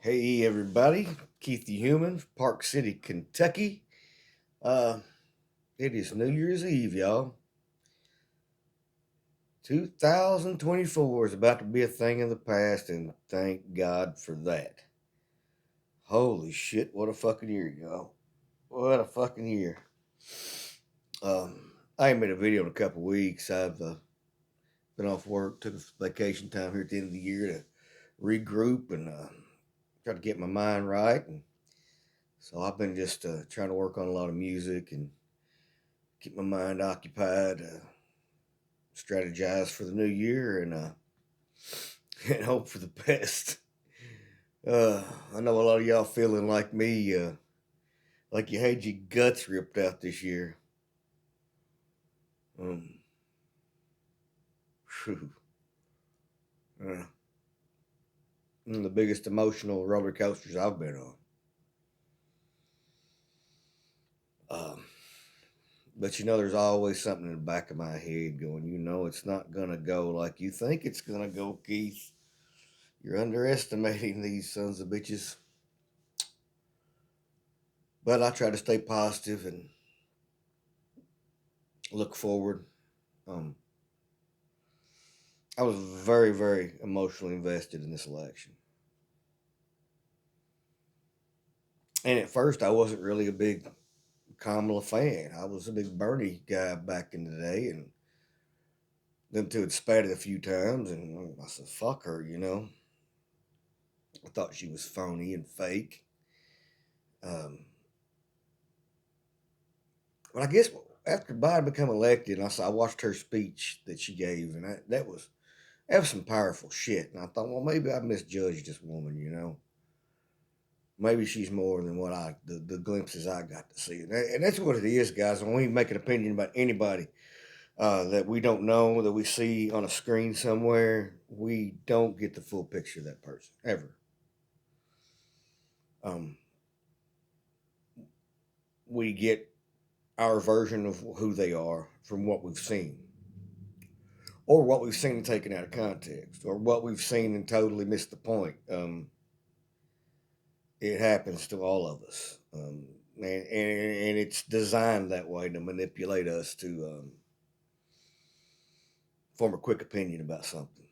Hey everybody, Keith the Human, Park City, Kentucky. Uh, it is New Year's Eve, y'all. 2024 is about to be a thing of the past, and thank God for that. Holy shit, what a fucking year, y'all. What a fucking year. I ain't made a video in a couple weeks. I've been off work, took a vacation time here at the end of the year to regroup and try to get my mind right. And so I've been just trying to work on a lot of music and keep my mind occupied, strategize for the new year, and hope for the best. Uh, I know a lot of y'all feeling like me, like you had your guts ripped out this year. Um, Phew. Uh, One of the biggest emotional roller coasters I've been on. Um, but there's always something in the back of my head going, it's not gonna go like you think it's gonna go, Keith. You're underestimating these sons of bitches. But I try to stay positive and look forward. Um, I was very, very emotionally invested in this election. And at first, I wasn't really a big Kamala fan. I was a big Bernie guy back in the day, and them two had spatted a few times, and I said, fuck her. I thought she was phony and fake. Um, but I guess after Biden became elected, I watched her speech that she gave, and that was some powerful shit. And I thought, well, maybe I misjudged this woman. Maybe she's more than what the glimpses I got to see. And that's what it is, guys. When we make an opinion about anybody that we don't know, that we see on a screen somewhere, we don't get the full picture of that person, ever. Um, we get our version of who they are from what we've seen, or what we've seen taken out of context, or what we've seen and totally missed the point. It happens to all of us. And it's designed that way to manipulate us to form a quick opinion about something.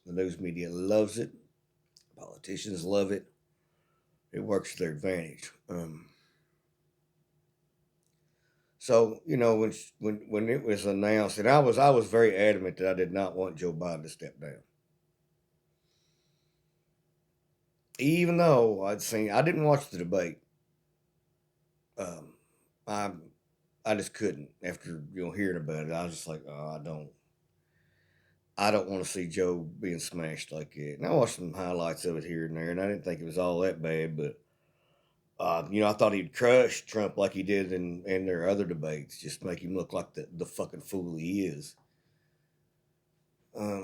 The news media loves it. Politicians love it. It works to their advantage. So when it was announced, and I was very adamant that I did not want Joe Biden to step down, even though I didn't watch the debate. Um, I I just couldn't after hearing about it. I was just like, oh, I don't want to see Joe being smashed like that. And I watched some highlights of it here and there, and I didn't think it was all that bad. But I thought he'd crush Trump like he did in their other debates, just make him look like the fucking fool he is.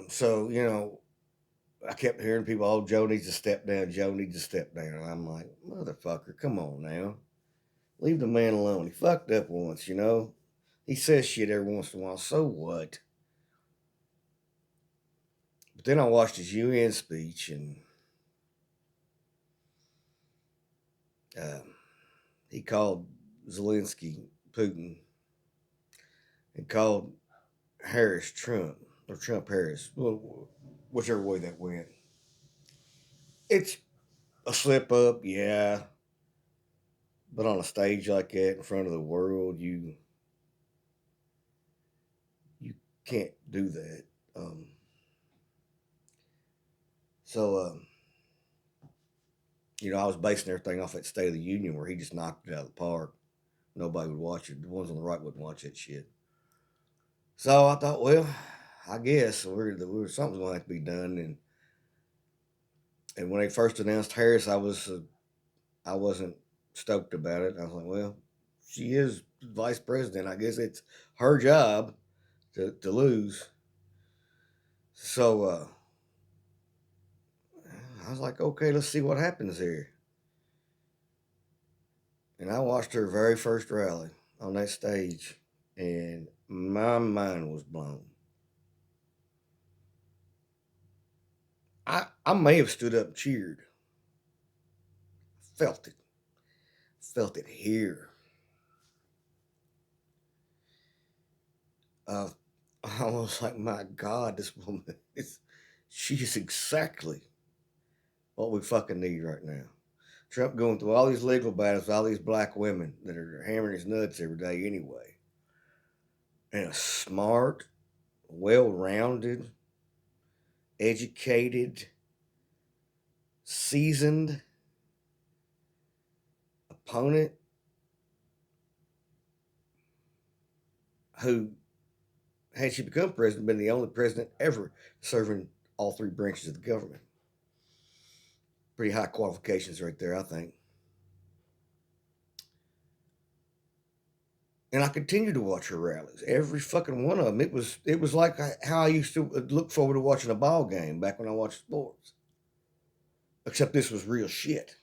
So I kept hearing people, "Oh, Joe needs to step down. Joe needs to step down." And I'm like, motherfucker, come on now, leave the man alone. He fucked up once. He says shit every once in a while. So what? But then I watched his UN speech, and um, he called Zelensky Putin and called Harris Trump, or Trump Harris, well, whichever way that went. It's a slip up, yeah, but on a stage like that in front of the world, you can't do that. Um, so I was basing everything off that State of the Union where he just knocked it out of the park. Nobody would watch it. The ones on the right wouldn't watch that shit. So I thought, well, I guess something's going to have to be done. And when they first announced Harris, I wasn't stoked about it. I was like, well, she is vice president. I guess it's her job to lose. So I was like, okay, let's see what happens here. And I watched her very first rally on that stage, and my mind was blown. I may have stood up and cheered. Felt it. Felt it here. Uh, I was like, my God, this woman she is exactly what we fucking need right now. Trump going through all these legal battles with all these black women that are hammering his nuts every day anyway. And a smart, well rounded, educated, seasoned opponent who, had she become president, been the only president ever serving all three branches of the government. Pretty high qualifications right there, I think. And I continued to watch her rallies, every fucking one of them. It was like how I used to look forward to watching a ball game back when I watched sports. Except this was real shit.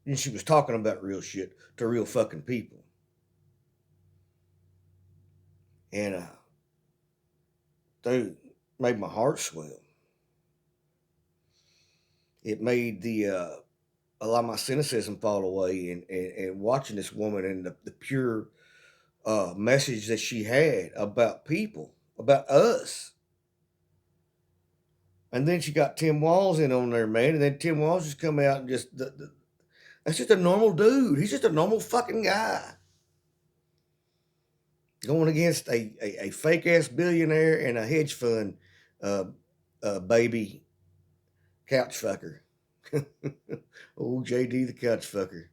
And she was talking about real shit to real fucking people. And dude, made my heart swell. It made a lot of my cynicism fall away, and watching this woman and the pure message that she had about people, about us. And then she got Tim Walls in on there, man. And then Tim Walls just come out and just that's just a normal dude. He's just a normal fucking guy going against a fake ass billionaire and a hedge fund uh, baby couch fucker. Old JD the couch fucker.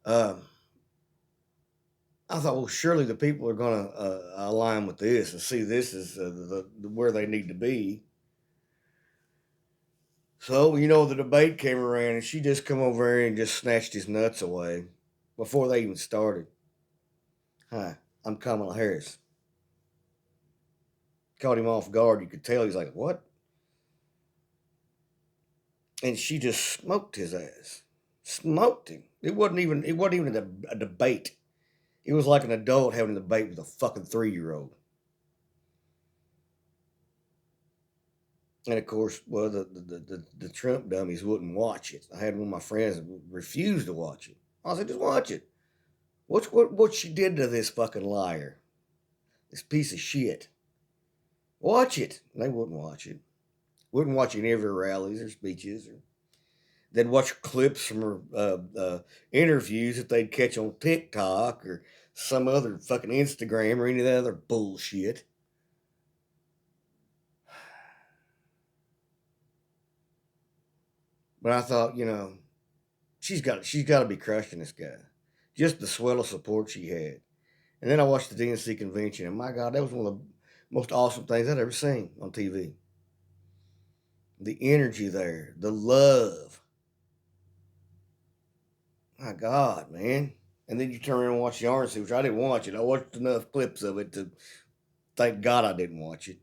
I thought, well, surely the people are going to align with this and see this as where they need to be. So, the debate came around and she just come over there and just snatched his nuts away before they even started. Hi, I'm Kamala Harris. Caught him off guard. You could tell he's like, what? And she just smoked his ass. Smoked him. It wasn't even a debate. It was like an adult having a debate with a fucking 3-year-old. And of course, well, the Trump dummies wouldn't watch it. I had one of my friends refuse to watch it. I said, just watch it. What she did to this fucking liar, this piece of shit. Watch it. And they wouldn't watch it. Wouldn't watch any of her rallies or speeches. They'd watch clips from her interviews that they'd catch on TikTok or some other fucking Instagram or any of that other bullshit. But I thought, she's got to be crushing this guy. Just the swell of support she had. And then I watched the DNC convention, and my God, that was one of the most awesome things I'd ever seen on TV. The energy there, the love. My God, man. And then you turn around and watch the RNC, which I didn't watch it. I watched enough clips of it to thank God I didn't watch it.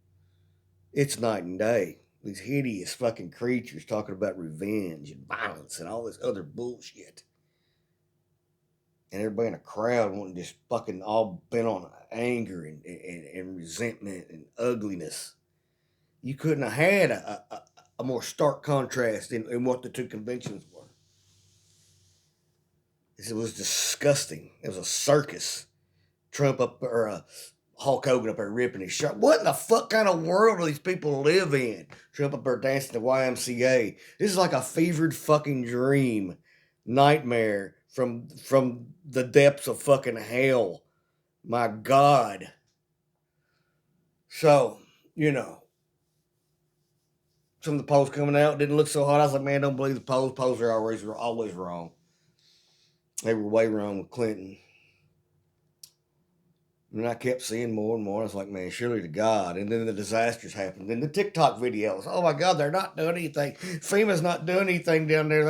It's night and day. These hideous fucking creatures talking about revenge and violence and all this other bullshit. And everybody in a crowd wanting just fucking all bent on anger and resentment and ugliness. You couldn't have had a more stark contrast in what the two conventions were. It was disgusting. It was a circus. Trump up or Hulk Hogan up there ripping his shirt. What in the fuck kind of world do these people live in? Trump up there dancing the YMCA. This is like a fevered fucking dream, nightmare from the depths of fucking hell. My God. So, some of the polls coming out didn't look so hot. I was like, man, don't believe the polls. Polls are always wrong. They were way wrong with Clinton. And I kept seeing more and more. I was like, man, surely to God. And then the disasters happened. Then the TikTok videos. Oh my God, they're not doing anything. FEMA's not doing anything down there.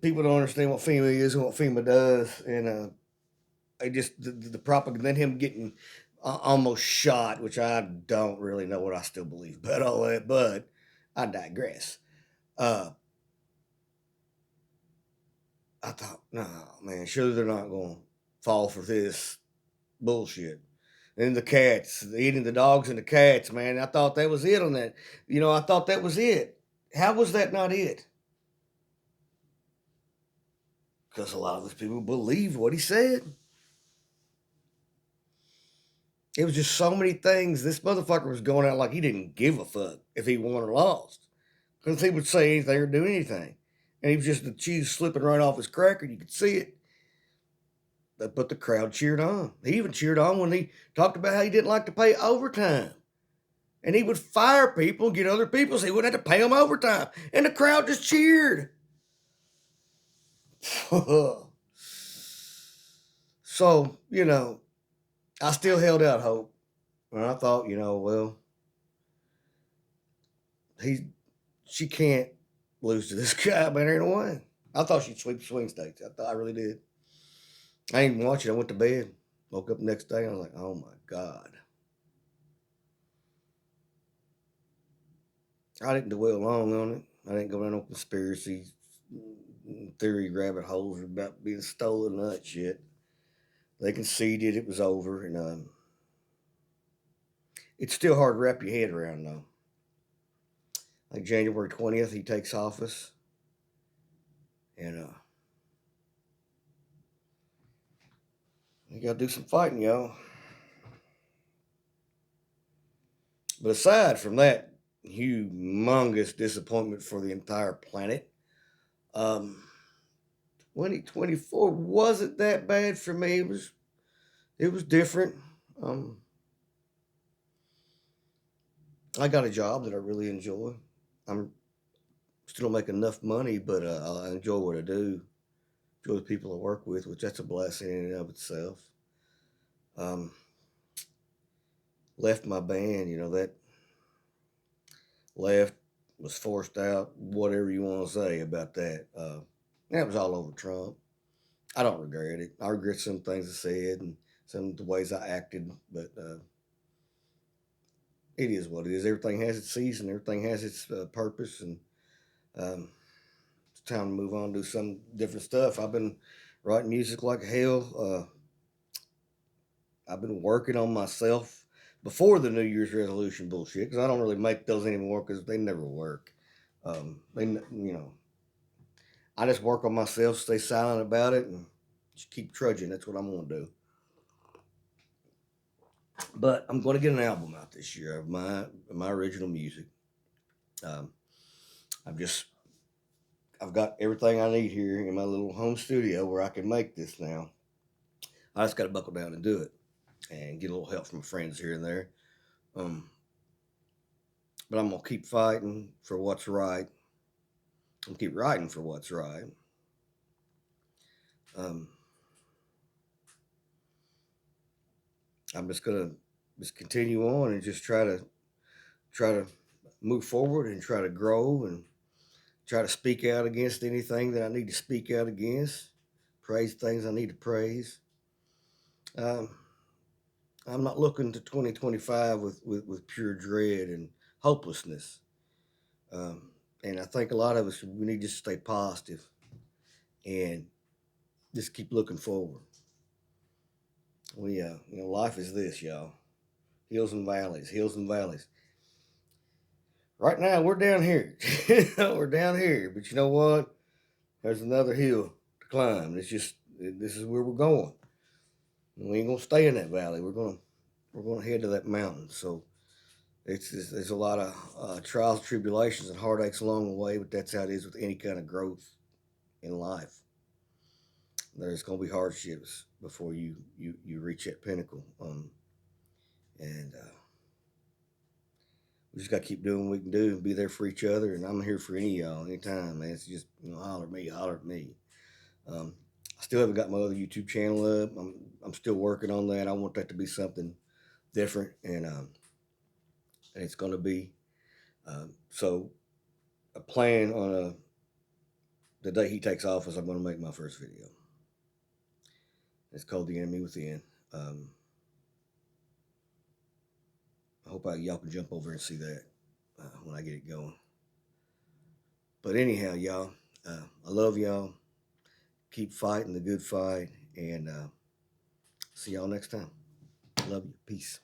People don't understand what FEMA is and what FEMA does. And they just, the propaganda, then him getting almost shot, which I don't really know what I still believe about all that, but I digress. I thought, no, man, surely they're not going to fall for this bullshit. And the cats, eating the dogs and the cats, man. I thought that was it on that. I thought that was it. How was that not it? Because a lot of those people believed what he said. It was just so many things. This motherfucker was going out like he didn't give a fuck if he won or lost. Because he would say anything or do anything. And he was just the cheese slipping right off his cracker. You could see it. But the crowd cheered on. He even cheered on when he talked about how he didn't like to pay overtime. And he would fire people and get other people so he wouldn't have to pay them overtime. And the crowd just cheered. So, I still held out hope. And I thought, well, she can't lose to this guy, but ain't no way. I thought she'd sweep swing states. I really did. I didn't watch it. I went to bed. Woke up the next day. And I was like, oh my God. I didn't dwell long on it. I didn't go down no conspiracy theory rabbit holes about being stolen and that shit. They conceded it was over, and it's still hard to wrap your head around, though. Like January 20th, he takes office, and you got to do some fighting, y'all. But aside from that humongous disappointment for the entire planet, 2024 wasn't that bad for me. It was different. I got a job that I really enjoy. I'm still don't make enough money, but I enjoy what I do. Enjoy the people I work with, which that's a blessing in and of itself. Left my band, that left was forced out. Whatever you want to say about that. That was all over Trump. I don't regret it. I regret some things I said and some of the ways I acted, but it is what it is. Everything has its season. Everything has its purpose, and it's time to move on, do some different stuff. I've been writing music like hell. I've been working on myself before the New Year's resolution bullshit, because I don't really make those anymore because they never work. I just work on myself, stay silent about it, and just keep trudging. That's what I'm going to do. But I'm going to get an album out this year of my original music. I've got everything I need here in my little home studio where I can make this now. I just got to buckle down and do it, and get a little help from friends here and there. But I'm gonna keep fighting for what's right. I'm gonna keep writing for what's right. I'm just gonna continue on and just try to move forward and try to grow and try to speak out against anything that I need to speak out against. Praise things I need to praise. I'm not looking to 2025 with pure dread and hopelessness. And I think a lot of us, we need to stay positive and just keep looking forward. Life is this, y'all. Hills and valleys, hills and valleys. Right now, we're down here. We're down here. But you know what? There's another hill to climb. This is where we're going. We ain't gonna stay in that valley. We're gonna head to that mountain. So there's a lot of trials, tribulations, and heartaches along the way. But that's how it is with any kind of growth in life. There's gonna be hardships before you reach that pinnacle. And we just got to keep doing what we can do and be there for each other. And I'm here for any of y'all anytime, man. It's just, holler at me, holler at me. I still haven't got my other YouTube channel up. I'm still working on that. I want that to be something different, and it's going to be. So a plan on the day he takes office, I'm going to make my first video. It's called The Enemy Within. I hope y'all can jump over and see that when I get it going. But anyhow, y'all, I love y'all. Keep fighting the good fight, and see y'all next time. Love you. Peace.